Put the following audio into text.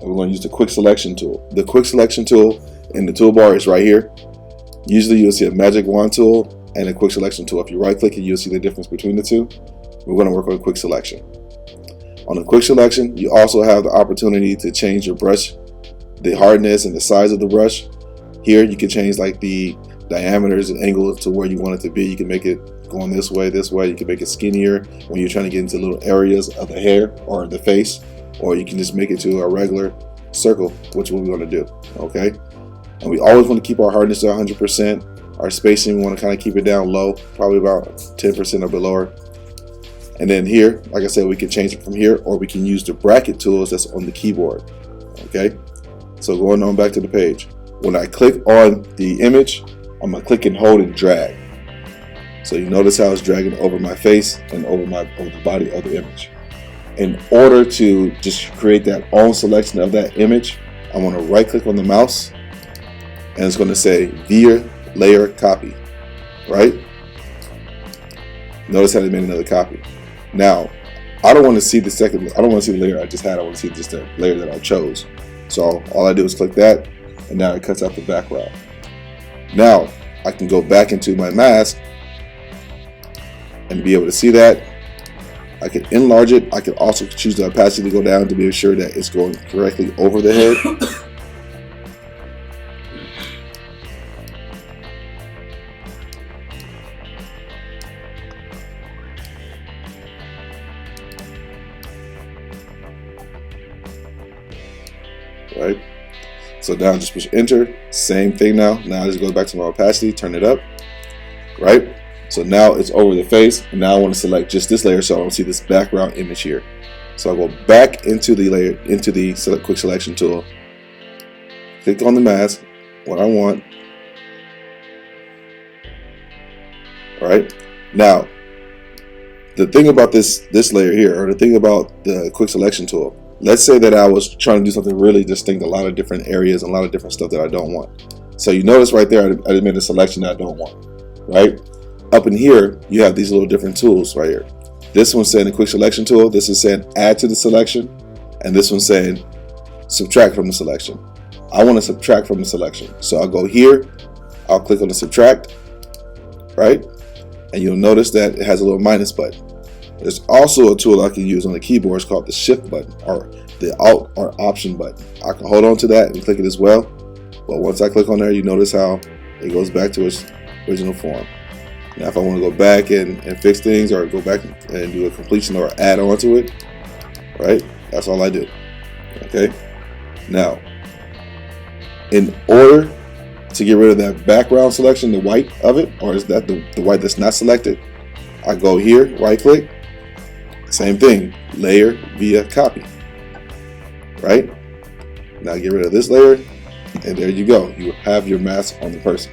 and we're going to use the quick selection tool. The quick selection tool in the toolbar is right here. Usually you'll see a magic wand tool and a quick selection tool. If you right click it, you'll see the difference between the two. We're going to work on quick selection. On the quick selection, you also have the opportunity to change your brush, the hardness and the size of the brush. Here you can change like the diameters and angles to where you want it to be. You can make it going this way. You can make it skinnier when you're trying to get into little areas of the hair or the face, or you can just make it to a regular circle, which we're going to do. Okay, and we always want to keep our hardness to 100%. Our spacing, we want to kind of keep it down low, probably about 10% or below. And then here, like I said, we can change it from here, or we can use the bracket tools that's on the keyboard. Okay, so going on back to the page, when I click on the image, I'm going to click and hold and drag. So you notice how it's dragging over my face and over the body of the image. In order to just create that own selection of that image, I'm going to right click on the mouse and it's going to say via layer copy, right? Notice how they made another copy. Now, I don't want to see the layer I just had. I want to see just the layer that I chose. So all I do is click that, and now it cuts out the background. Now I can go back into my mask and be able to see that. I can enlarge it. I can also choose the opacity to go down to be sure that it's going correctly over the head. Right? So now just push enter, same thing now. Now I just go back to my opacity, turn it up, right? So now it's over the face, and now I want to select just this layer so I don't see this background image here. So I go back into the layer, into the quick selection tool, click on the mask, what I want. All right? Now, the thing about this layer here, or the thing about the quick selection tool, let's say that I was trying to do something really distinct, a lot of different areas, and a lot of different stuff that I don't want. So you notice right there, I just made a selection that I don't want, right? Up in here, you have these little different tools right here. This one's saying the quick selection tool. This is saying add to the selection. And this one's saying subtract from the selection. I want to subtract from the selection. So I'll go here, I'll click on the subtract, right? And you'll notice that it has a little minus button. There's also a tool I can use on the keyboard. It's called the shift button, or the alt or option button. I can hold on to that and click it as well. But once I click on there, you notice how it goes back to its original form. Now if I want to go back and fix things, or go back and do a completion or add on to it, right? That's all I do. Okay. Now, in order to get rid of that background selection, the white of it, or is that the white that's not selected, I go here, right click, same thing, layer via copy, right? Now get rid of this layer, and there you go. You have your mask on the person.